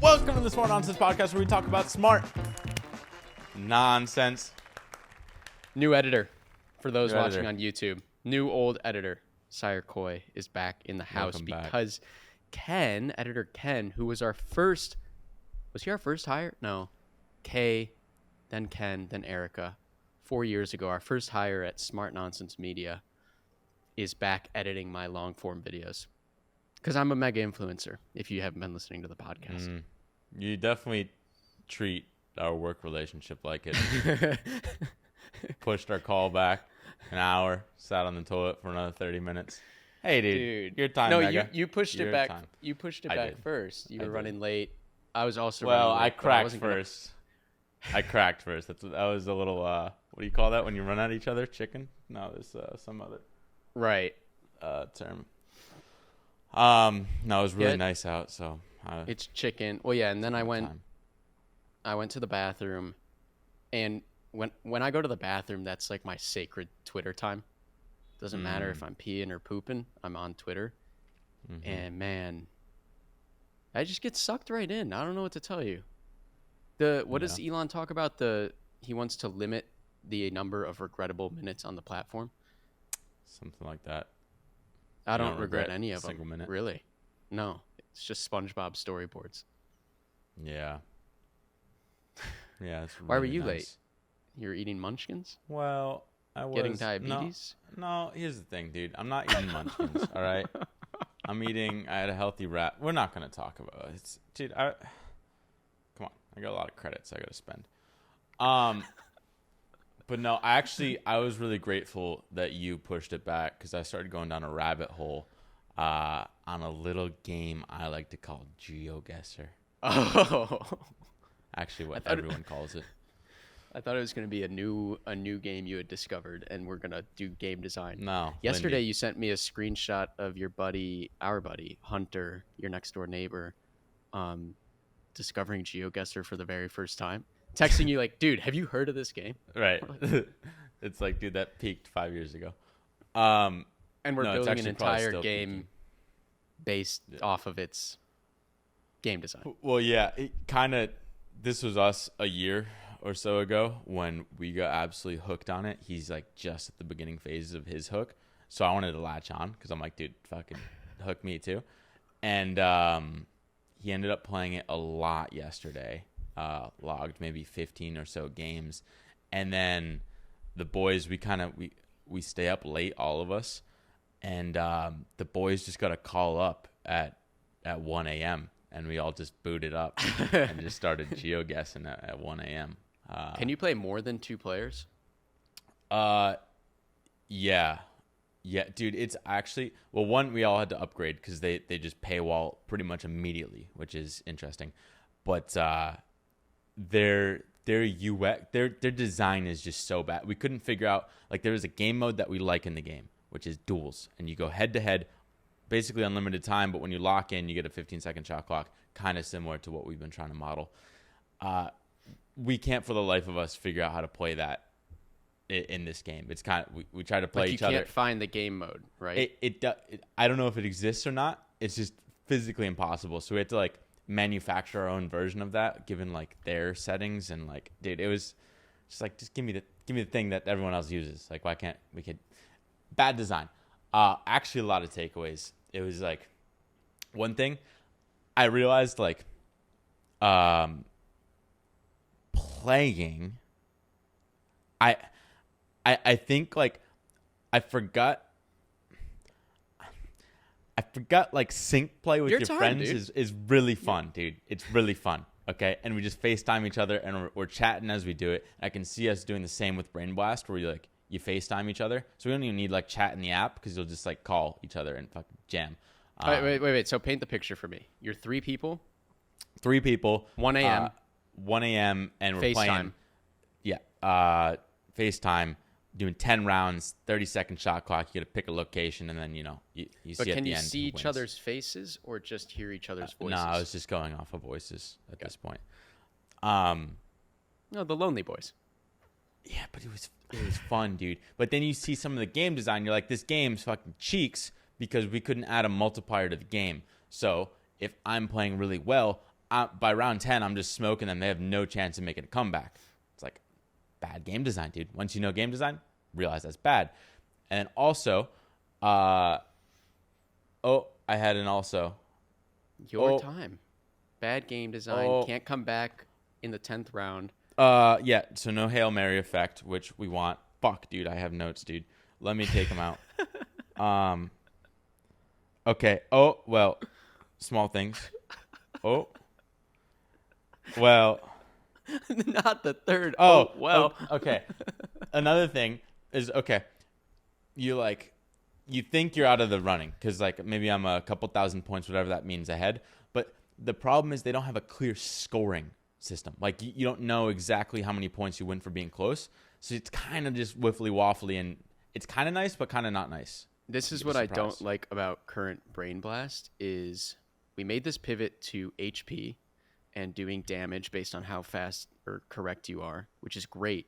Welcome to the Smart Nonsense Podcast, where we talk about smart nonsense. New editor for those New watching editor. on YouTube. New old editor. Sire Coy is back in the house Welcome back. because editor Ken, who was he our first hire? No. Kay, then Ken, then Erica. 4 years ago, our first hire at Smart Nonsense Media is back editing my long form videos. Because I'm a mega influencer, if you haven't been listening to the podcast. You definitely treat our work relationship like it. Pushed our call back an hour, sat on the toilet for another 30 minutes. Hey, dude. Your time, No, Mega. you pushed Your it back. time. You pushed it I back did. first. You I were did. running late. I was also Well, running late. I but cracked wasn't gonna- first. I cracked first. That was a little, what do you call that when you run at each other? Chicken? No, there's some other Right. term. No, it was really Yeah. nice out, so. It's chicken. Well, yeah, and then I went Time. to the bathroom, and when I go to the bathroom, that's like my sacred Twitter time. Doesn't matter if I'm peeing or pooping, I'm on Twitter. Mm-hmm. And man, I just get sucked right in. I don't know what to tell you. What does Elon talk about? He wants to limit the number of regrettable minutes on the platform. Something like that. I You don't don't regret regret any a of them. single minute? Really. No, it's just SpongeBob storyboards. Yeah. Yeah. It's Why were really you nice. late? You're eating Munchkins? Well, I was Getting diabetes? No, here's the thing, dude. I'm not eating Munchkins. All right. I had a healthy wrap. We're not gonna talk about it. Dude. Come on. I got a lot of credits I gotta spend. But no, I was really grateful that you pushed it back because I started going down a rabbit hole on a little game I like to call Geoguessr. Oh. Actually, what everyone calls it. I thought it was going to be a new game you had discovered, and we're going to do game design. No. Yesterday, Lindy. you sent me a screenshot of our buddy, Hunter, your next door neighbor, discovering Geoguessr for the very first time. Texting you like, dude, have you heard of this game? Right. It's like, dude, that peaked 5 years ago. And we're No, it's building an actually probably entire still game peaking. based off of its game design. Well, yeah, this was us a year or so ago when we got absolutely hooked on it. He's like just at the beginning phases of his hook. So I wanted to latch on because I'm like, dude, fucking hook me too. And he ended up playing it a lot yesterday. Logged maybe 15 or so games. And then the boys, we stay up late, all of us. And the boys just got a call up at 1 a.m. And we all just booted up and just started geoguessing at 1 a.m. Can you play more than 2 players? Yeah, dude. It's actually one we all had to upgrade because they just paywall pretty much immediately, which is interesting. But their UX, their design is just so bad. We couldn't figure out, like, there is a game mode that we like in the game, which is duels, and you go head to head. Basically unlimited time, but when you lock in, you get a 15-second shot clock, kind of similar to what we've been trying to model. We can't for the life of us figure out how to play that in this game. It's kind of we try to play each other. You can't find the game mode, right? I don't know if it exists or not. It's just physically impossible. So we had to like manufacture our own version of that, given like their settings, and like, dude, it was just like, just give me the thing that everyone else uses. Like, why can't we? Could bad design. Actually, a lot of takeaways. It was like one thing I realized, like, playing. I think like I forgot like sync play with your friends is really fun, dude. It's really fun. Okay, and we just FaceTime each other and we're chatting as we do it. I can see us doing the same with Brain Blast, where you FaceTime each other. So we don't even need like chat in the app because you'll just like call each other and fucking jam. Wait. So paint the picture for me. You're 3 people. 3 people. 1 a.m. 1 a.m. and we're FaceTime. playing. Yeah. FaceTime. Doing 10 rounds, 30-second shot clock. You got to pick a location, and then you But see at can the you end see who each wins. other's faces or just hear each other's voices? No, I was just going off of voices at this point. No, the Lonely Boys. Yeah, but it was fun, dude. But then you see some of the game design, you're like, this game's fucking cheeks because we couldn't add a multiplier to the game. So if I'm playing really well, by round 10, I'm just smoking them. They have no chance of making a comeback. It's like bad game design, dude. Once you know game design, realize that's bad. And then also, I had an also. Your time. Bad game design. Can't come back in the 10th round. Yeah, so no Hail Mary effect, which we want. Fuck, dude, I have notes, dude. Let me take them out. Okay. Oh, well, small things. Oh. Well. Not the third. Oh, well. Okay. Another thing is, okay, you think you're out of the running because like maybe I'm a couple thousand points, whatever that means, ahead. But the problem is they don't have a clear scoring system. Like you don't know exactly how many points you win for being close. So it's kind of just wiffly waffly, and it's kind of nice, but kind of not nice. This is what I don't like about current Brain Blast is we made this pivot to HP and doing damage based on how fast or correct you are, which is great.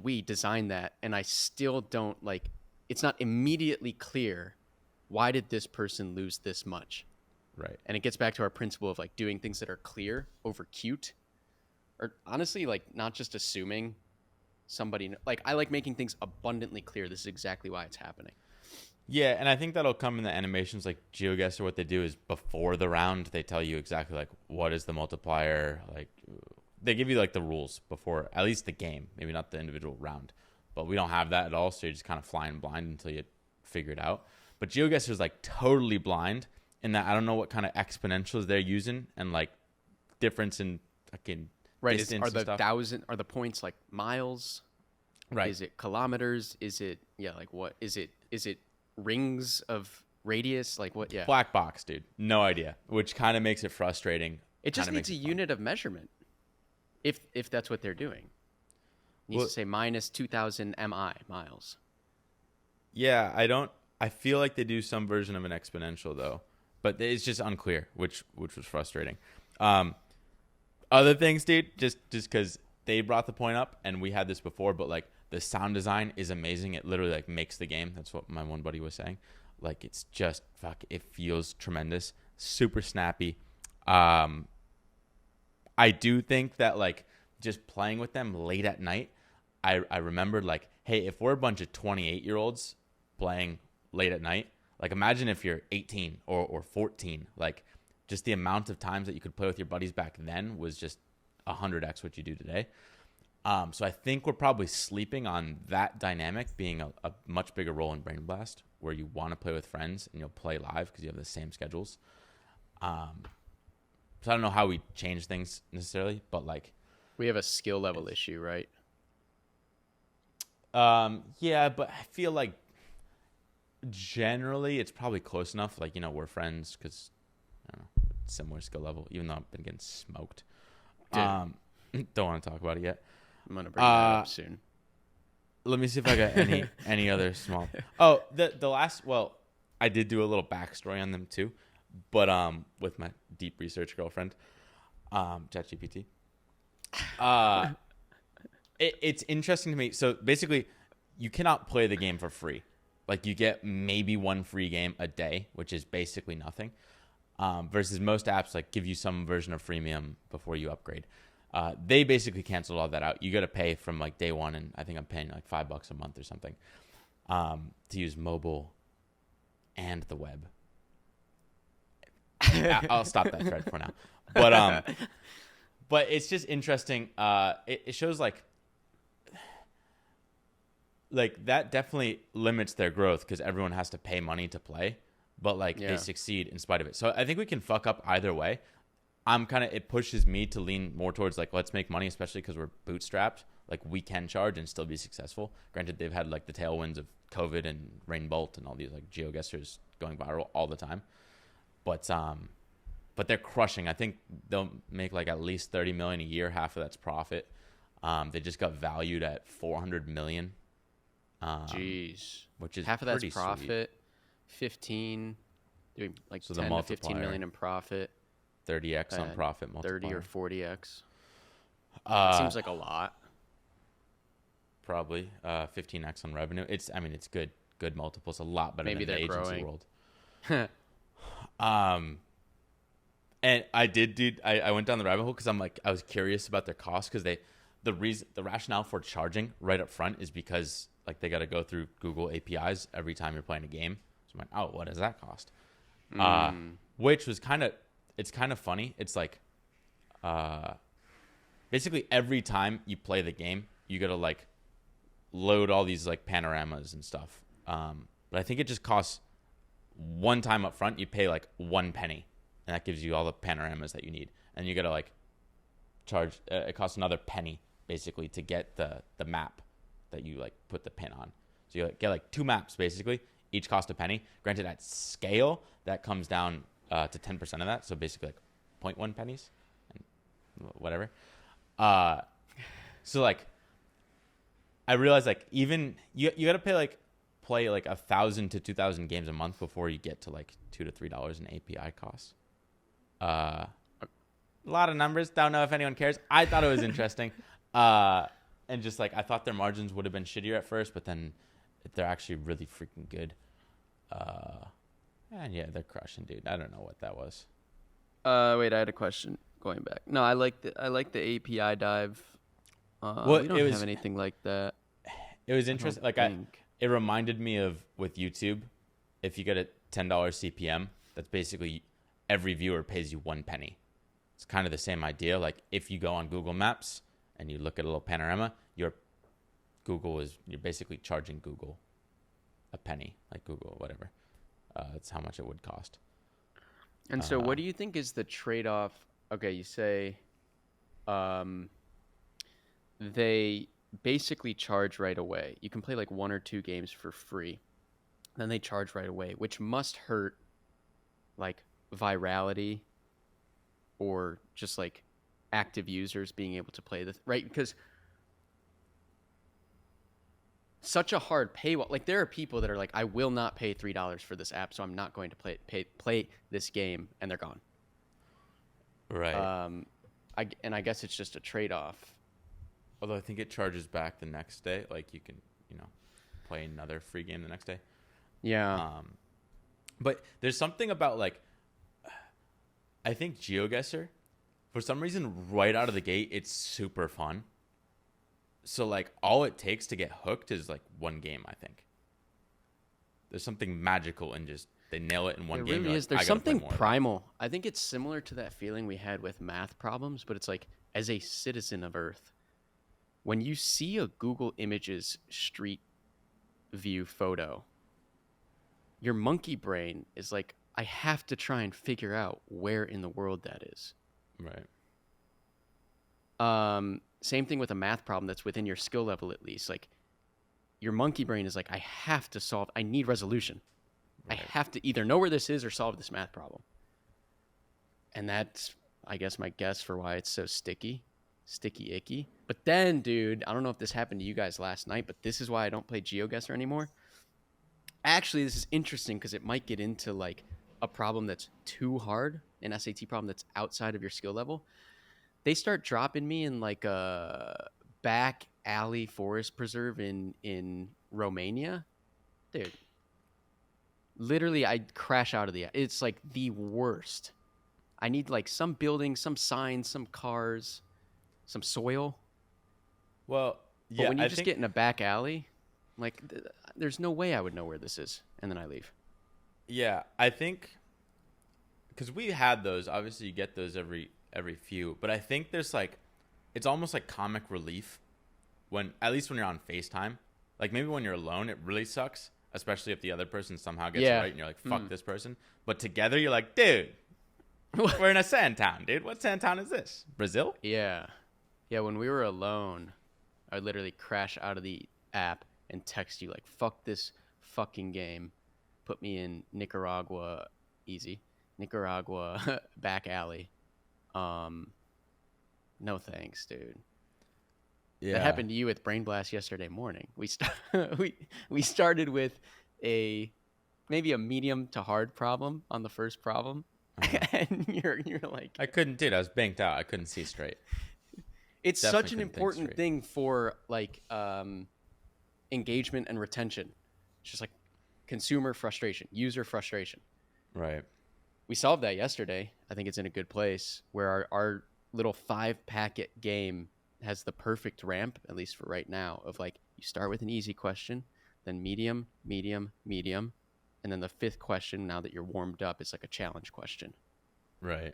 We designed that, and I still don't like. It's not immediately clear why did this person lose this much. Right. And it gets back to our principle of like doing things that are clear over cute, or honestly, like not just assuming somebody. Like I like making things abundantly clear. This is exactly why it's happening. Yeah, and I think that'll come in the animations. Like Geoguessr, what they do is before the round, they tell you exactly like what is the multiplier. Like they give you like the rules before at least the game, maybe not the individual round. But we don't have that at all, so you're just kind of flying blind until you figure it out. But Geoguessr is like totally blind in that I don't know what kind of exponentials they're using and like difference in fucking distance Are the and stuff. are the points like miles? Right. Is it kilometers? Is it like what is it? Is it rings of radius? Like what? Yeah. Black box, dude. No idea, which kind of makes it frustrating. It just needs a unit of measurement. If that's what they're doing. It needs to say minus 2,000 miles. Yeah, I feel like they do some version of an exponential though, but it's just unclear, which was frustrating. Other things, dude, just because they brought the point up and we had this before, but like the sound design is amazing. It literally like makes the game. That's what my one buddy was saying. Like it's just it feels tremendous, super snappy. I do think that like just playing with them late at night, I remembered like, hey, if we're a bunch of 28-year-olds playing late at night, like imagine if you're 18 or 14, like just the amount of times that you could play with your buddies back then was just 100x what you do today. So I think we're probably sleeping on that dynamic being a much bigger role in Brain Blast, where you want to play with friends and you'll play live because you have the same schedules. So I don't know how we change things necessarily, but like we have a skill level issue, right? Yeah, but I feel like generally it's probably close enough. Like, we're friends because I don't know, similar skill level, even though I've been getting smoked. Don't want to talk about it yet. I'm gonna bring that up soon. Let me see if I got any other small. Oh, the last. Well, I did do a little backstory on them too, but with my deep research girlfriend, ChatGPT. It's interesting to me. So basically, you cannot play the game for free. Like you get maybe one free game a day, which is basically nothing. Versus most apps like give you some version of freemium before you upgrade. They basically canceled all that out. You got to pay from like day one, and I think I'm paying like $5 a month or something to use mobile and the web. I'll stop that thread for now. But it's just interesting. It shows like that definitely limits their growth because everyone has to pay money to play, but they succeed in spite of it. So I think we can fuck up either way. It pushes me to lean more towards like, let's make money, especially because we're bootstrapped. Like we can charge and still be successful. Granted, they've had like the tailwinds of COVID and Rainbolt and all these like Geoguessrs going viral all the time. But they're crushing. I think they'll make like at least 30 million a year. Half of that's profit. They just got valued at 400 million. Jeez. Which is half of that's pretty profit. Sweet. 15, doing like so 10 to 15 million in profit. 30x on profit multiplier. 30 or 40x. Seems like a lot. Probably 15x on revenue. It's good multiples. A lot better Maybe than the they're agency growing. world. And I did, dude. I went down the rabbit hole because I was curious about their cost because the rationale for charging right up front is because like they got to go through Google APIs every time you're playing a game. So I'm like, oh, what does that cost? Which was it's kind of funny. It's like, basically every time you play the game, you got to like load all these like panoramas and stuff. But I think it just costs one time up front. You pay like 1 penny. And that gives you all the panoramas that you need. And you got to like charge, it costs another penny basically to get the map that you like put the pin on. So you get like 2 maps basically, each cost a penny. Granted at scale, that comes down to 10% of that. So basically like 0.1 pennies and whatever. So like, I realized like even you got to play like 1,000 to 2,000 games a month before you get to like $2 to $3 in API costs. A lot of numbers. Don't know if anyone cares. I thought it was interesting. And just like I thought their margins would have been shittier at first, but then they're actually really freaking good. And yeah, they're crushing, dude. I don't know what that was. Wait, I had a question going back. No, I like the API dive. Well, we don't have anything like that. It was interesting. Like it reminded me of with YouTube, if you get a $10 CPM, that's basically every viewer pays you 1 penny. It's kind of the same idea. Like if you go on Google Maps and you look at a little panorama, you're basically charging Google a penny, like Google, whatever. That's how much it would cost. And so what do you think is the trade-off? Okay, you say they basically charge right away. You can play like 1 or 2 games for free. Then they charge right away, which must hurt like virality or just like active users being able to play right? Because such a hard paywall. Like there are people that are like, I will not pay $3 for this app, so I'm not going to play this game, and they're gone. Right. I guess it's just a trade-off. Although I think it charges back the next day. Like you can, play another free game the next day. Yeah. But there's something about like, I think Geoguessr, for some reason, right out of the gate, it's super fun. So like all it takes to get hooked is like 1 game, I think. There's something magical in just they nail it in 1 game. It really is. There's something primal. I think it's similar to that feeling we had with math problems, but it's like as a citizen of Earth, when you see a Google Images street view photo, your monkey brain is like, I have to try and figure out where in the world that is. Right. Same thing with a math problem that's within your skill level, at least. Like your monkey brain is like, I have to solve, I need resolution. Right. I have to either know where this is or solve this math problem. And that's, I guess, my guess for why it's so sticky icky. But then, dude, I don't know if this happened to you guys last night, but this is why I don't play Geoguessr anymore. Actually, this is interesting because it might get into like a problem that's too hard, an SAT problem that's outside of your skill level. They start dropping me in like a back alley forest preserve in Romania. Dude, literally I'd crash out of it's like the worst. I need like some buildings, some signs, some cars, some soil. Well, yeah. But when you get in a back alley, like there's no way I would know where this is, and then I leave. Yeah, I think because we had those. Obviously, you get those every few, but I think there's like, it's almost like comic relief at least when you're on FaceTime. Like maybe when you're alone, it really sucks, especially if the other person somehow gets it right and you're like, fuck this person. But together, you're like, dude, we're in a sand town, dude. What sand town is this? Brazil? Yeah. Yeah, when we were alone, I would literally crash out of the app and text you like, fuck this fucking game. Put me in Nicaragua, easy. Nicaragua back alley. No thanks, dude. Yeah. That happened to you with Brain Blast yesterday morning. We started with maybe a medium to hard problem on the first problem. And you're like, I couldn't, dude. I was banked out. I couldn't see straight. It's such an important thing for like engagement and retention. It's just like consumer frustration, user frustration. Right. we solved that yesterday. I think it's in a good place where our little 5-packet game has the perfect ramp, at least for right now, of like you start with an easy question, then medium, medium, medium, and then the 5th question, now that you're warmed up, is like a challenge question. Right.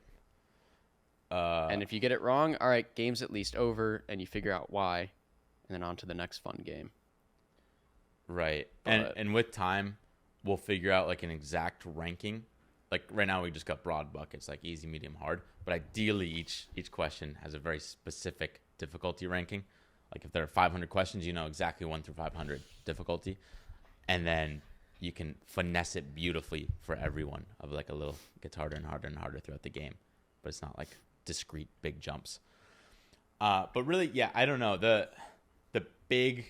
And if you get it wrong, all right, game's at least over, and you figure out why, and then on to the next fun game. Right. But, And with time, we'll figure out like an exact ranking. Like right now, we just got broad buckets, like easy, medium, hard. But ideally, each question has a very specific difficulty ranking. Like if there are 500 questions, you know exactly 1 through 500 difficulty, and then you can finesse it beautifully for everyone. Of like a little gets harder and harder and harder throughout the game, but it's not like discrete big jumps. But really, yeah, I don't know. The big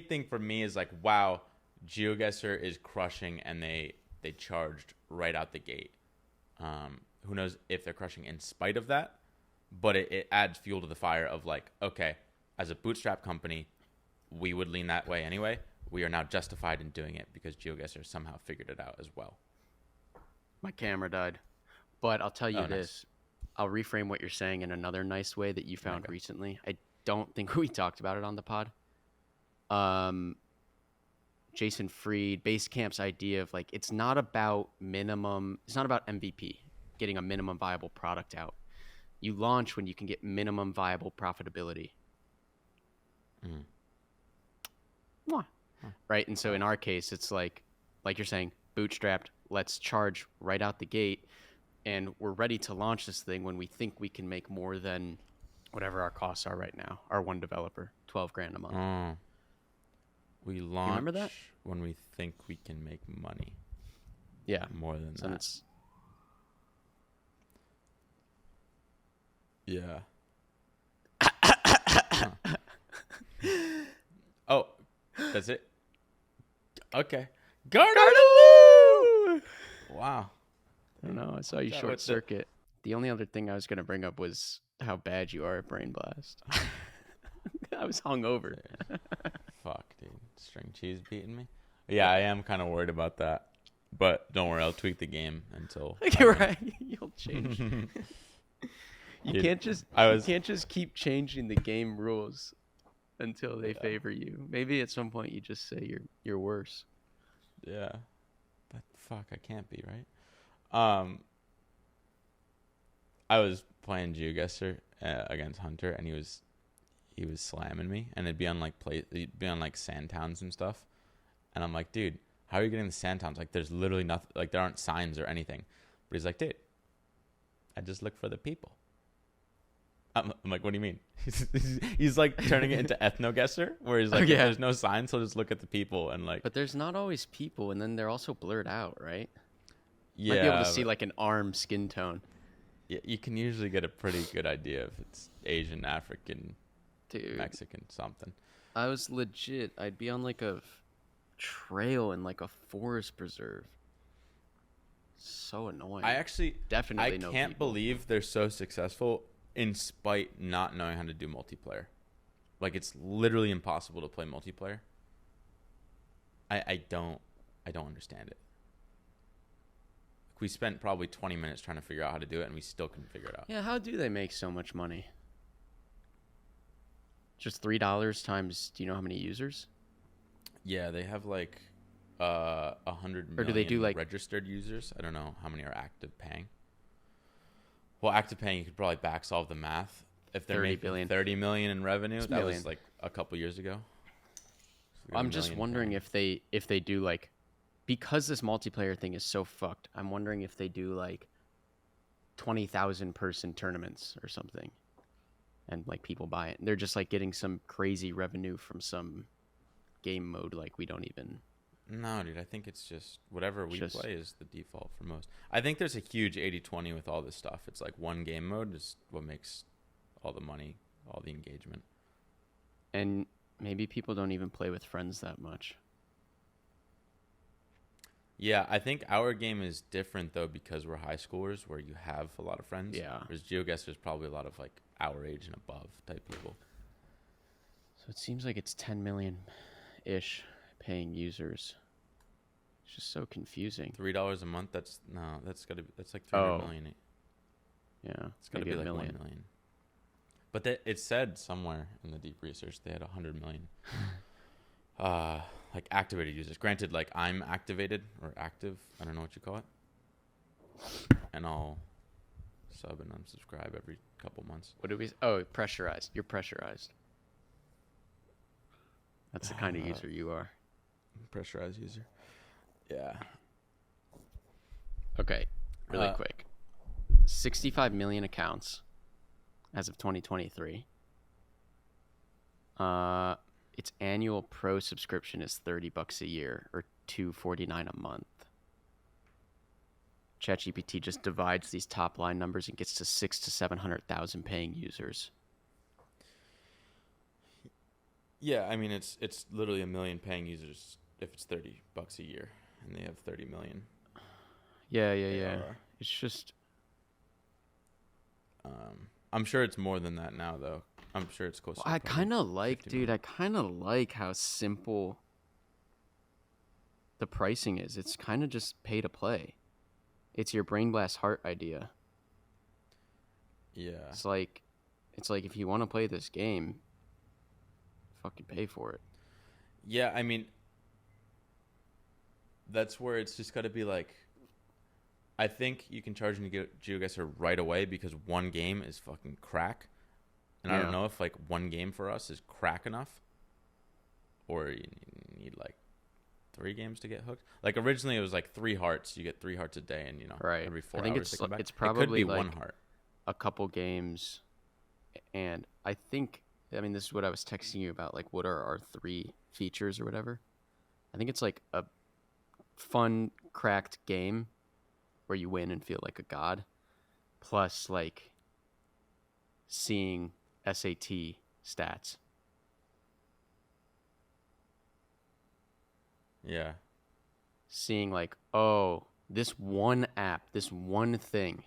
thing for me is like, wow, Geoguessr is crushing, and they charged right out the gate. Who knows if they're crushing in spite of that, but it adds fuel to the fire of like, okay, as a bootstrap company, we would lean that way anyway. We are now justified in doing it because Geoguessr somehow figured it out as well. my camera died. But I'll tell you Oh, this. Nice. I'll reframe what you're saying in another nice way that you found recently. I don't think we talked about it on the pod. Jason Fried, Basecamp's idea of like, it's not about MVP, getting a minimum viable product out. You launch when you can get minimum viable profitability. What? Right? And so in our case, it's like you're saying, bootstrapped, let's charge right out the gate. And we're ready to launch this thing when we think we can make more than whatever our costs are right now. Our one developer, $12,000 a month. We launch remember that? when we think we can make money. Yeah. More than so that. It's... Yeah. Oh, that's it? Okay. Garden! Wow. I don't know. I saw you short circuit. The only other thing I was going to bring up was how bad you are at Brain Blast. I was hungover. Fuck, dude. String cheese beating me? Yeah, I am kind of worried about that. But don't worry, I'll tweak the game until... You're right. You'll change. You can't just keep changing the game rules until they favor you. Maybe at some point you just say you're worse. Yeah. But fuck, I can't be, right? I was playing Geoguessr against Hunter, and he was slamming me, and it'd be on like sand towns and stuff, and I'm like, dude, how are you getting the sand towns? Like, there's literally nothing, like there aren't signs or anything. But he's like, dude, I just look for the people. I'm like, what do you mean? He's like turning it into ethnoguessr, where he's like, if there's no signs, he'll just look at the people and like. But there's not always people, and then they're also blurred out, right? Yeah. Might be able to see like an arm skin tone. Yeah, you can usually get a pretty good idea if it's Asian, African, dude, Mexican, something. I was legit. I'd be on like a trail in like a forest preserve. So annoying. I definitely can't believe they're so successful in spite not knowing how to do multiplayer. Like, it's literally impossible to play multiplayer. I don't understand it. We spent probably 20 minutes trying to figure out how to do it, and we still couldn't figure it out. Yeah, how do they make so much money? Just $3 times, do you know how many users? Yeah, they have like 100 million or do they do like registered users. I don't know how many are active paying. Well, active paying, you could probably back solve the math. If they're making 30 million in revenue, that was like a couple years ago. So I'm just wondering if they do like, because this multiplayer thing is so fucked, I'm wondering if they do like 20,000 person tournaments or something, and like people buy it. And they're just like getting some crazy revenue from some game mode like we don't even. No, dude, I think it's just whatever we play is the default for most. I think there's a huge 80-20 with all this stuff. It's like one game mode is what makes all the money, all the engagement. And maybe people don't even play with friends that much. Yeah, I think our game is different, though, because we're high schoolers where you have a lot of friends. Yeah. Whereas Geoguessr is probably a lot of, like, our age and above type people. So it seems like it's 10 million-ish paying users. It's just so confusing. $3 a month. That's like 300 million. Yeah, It's got to be like 1 million. But it said somewhere in the deep research they had 100 million like activated users. Granted, like I'm activated or active. I don't know what you call it. And I'll sub and unsubscribe every couple months. What do we? Oh, pressurized. You're pressurized. That's the kind of user you are. Pressurized user. Yeah. Okay, really quick. 65 million accounts as of 2023. Its annual pro subscription is $30 a year or $249 a month. ChatGPT just divides these top line numbers and gets to 600,000 to 700,000 paying users. Yeah, I mean it's literally 1 million paying users if it's $30 a year, and they have 30 million. Yeah. It's just. I'm sure it's more than that now, though. I'm sure it's close. I kind of like how simple the pricing is. It's kind of just pay to play. It's your Brain Blast Heart idea. Yeah. It's like if you want to play this game, fucking pay for it. Yeah, I mean, that's where it's just got to be like, I think you can charge and get Geoguessr right away because one game is fucking crack. And I don't know if like one game for us is crack enough, or you need like 3 games to get hooked. Like originally it was like 3 hearts. You get 3 hearts a day, and every 4 hours they come back. It's probably it could be like 1 heart. A couple games, and I mean this is what I was texting you about. Like, what are our 3 features or whatever? I think it's like a fun cracked game where you win and feel like a god, plus like seeing SAT stats. Yeah. Seeing like, oh, this one app, this one thing,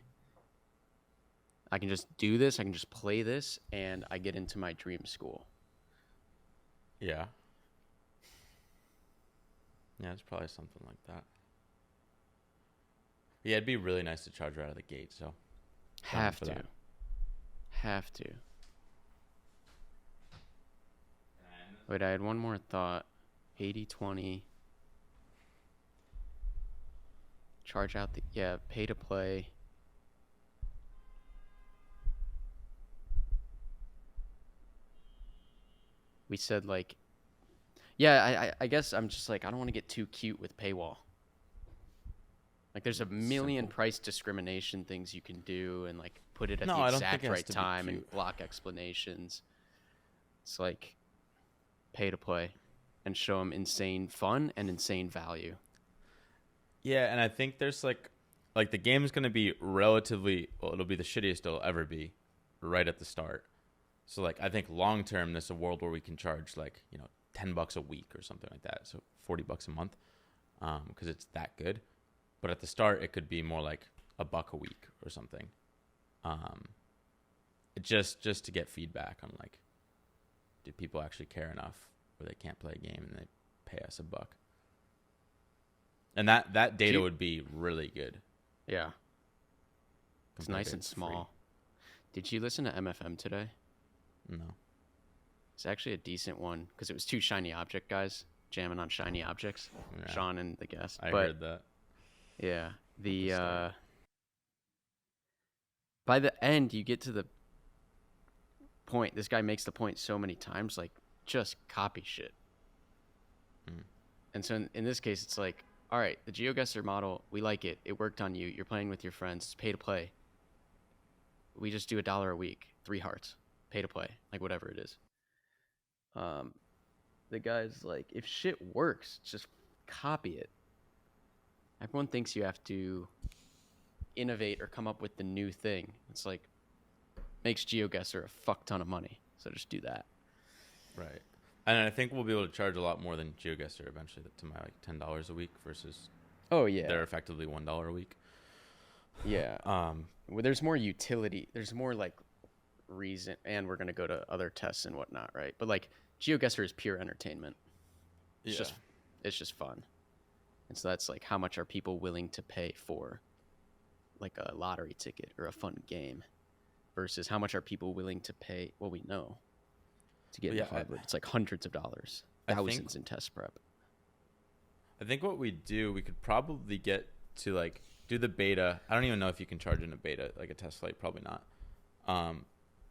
I can just do this, I can just play this, and I get into my dream school. Yeah. Yeah, it's probably something like that. Yeah, it'd be really nice to charge right out of the gate, so. Have to. Wait, I had one more thought. 80/20. Charge out pay to play. We said like, I guess I'm just like, I don't want to get too cute with paywall. Like there's a million price discrimination things you can do and like put it at the exact right time and block explanations. It's like pay to play and show them insane fun and insane value. Yeah, and I think there's like the game is going to be relatively, well, it'll be the shittiest it'll ever be right at the start. So like I think long term there's a world where we can charge like, $10 a week or something like that. So $40 a month because it's that good. But at the start it could be more like $1 a week or something. Just to get feedback on like, do people actually care enough where they can't play a game and they pay us $1? And that data would be really good. Yeah. It's nice and small. Did you listen to MFM today? No. It's actually a decent one because it was 2 shiny object guys jamming on shiny objects. Yeah. Sean and the guest. I heard that. Yeah. By the end, you get to the point. This guy makes the point so many times, like, just copy shit. And so in this case, it's like, all right, the Geoguessr model, we like it. It worked on you. You're playing with your friends. It's pay to play. We just do $1 a week, 3 hearts, pay to play, like whatever it is. The guy's like, if shit works, just copy it. Everyone thinks you have to innovate or come up with the new thing. It's like, makes Geoguessr a fuck ton of money. So just do that. Right. And I think we'll be able to charge a lot more than Geoguessr eventually to my like $10 a week versus they're effectively $1 a week. Yeah. Well, there's more utility. There's more like reason, and we're gonna go to other tests and whatnot, right? But like Geoguessr is pure entertainment. It's just fun. And so that's like, how much are people willing to pay for like a lottery ticket or a fun game versus how much are people willing to pay, well, we know, to get into Harvard. It's like hundreds of dollars, thousands in test prep. I think what we could probably get to like do the beta. I don't even know if you can charge in a beta, like a test flight, probably not.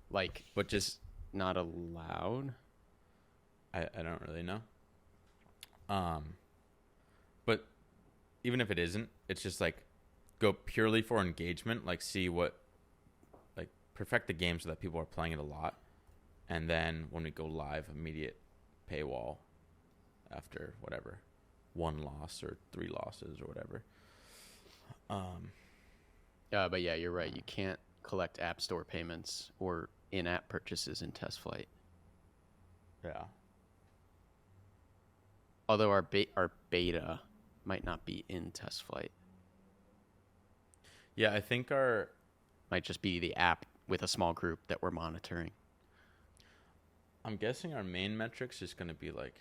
But just not allowed. I don't really know. But even if it isn't, it's just like go purely for engagement, like see what, like perfect the game so that people are playing it a lot. And then when we go live, immediate paywall after whatever, 1 loss or 3 losses or whatever. But yeah, you're right. You can't collect app store payments or in-app purchases in test flight. Yeah. Although our beta might not be in test flight. Yeah, I think our might just be the app with a small group that we're monitoring. I'm guessing our main metrics is going to be like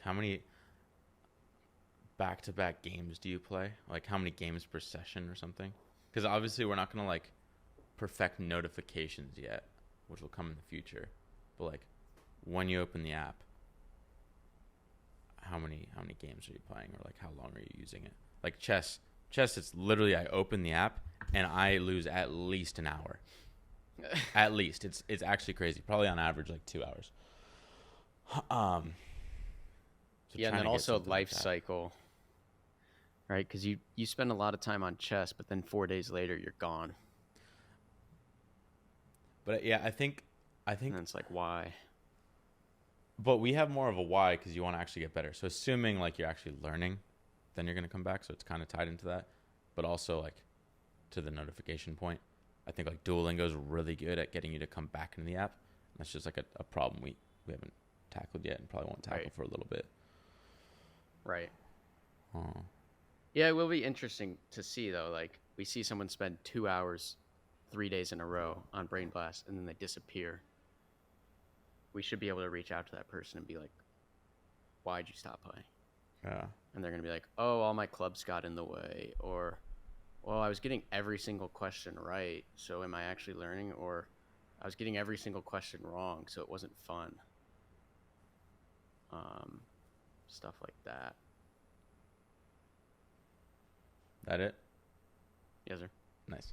how many back-to-back games do you play? Like how many games per session or something? Because obviously we're not going to like perfect notifications yet, which will come in the future. But like when you open the app, how many games are you playing, or like how long are you using it? Like chess, it's literally I open the app and I lose at least an hour. At least it's actually crazy. Probably on average like 2 hours. So yeah, and then also life cycle, right? Because you spend a lot of time on chess, but then 4 days later you're gone. But yeah, I think and it's like, why? But we have more of a why because you want to actually get better. So assuming like you're actually learning, then you're going to come back. So it's kind of tied into that. But also like to the notification point, I think like Duolingo is really good at getting you to come back into the app. And that's just like a problem we haven't tackled yet and probably won't tackle for a little bit. Right. Yeah, it will be interesting to see though. Like we see someone spend 2 hours 3 days in a row on Brain Blast and then they disappear. We should be able to reach out to that person and be like, why'd you stop playing? Yeah. And they're going to be like, oh, all my clubs got in the way. Or, well, I was getting every single question right. So am I actually learning? Or I was getting every single question wrong. So it wasn't fun. Stuff like that. That it? Yes, sir. Nice.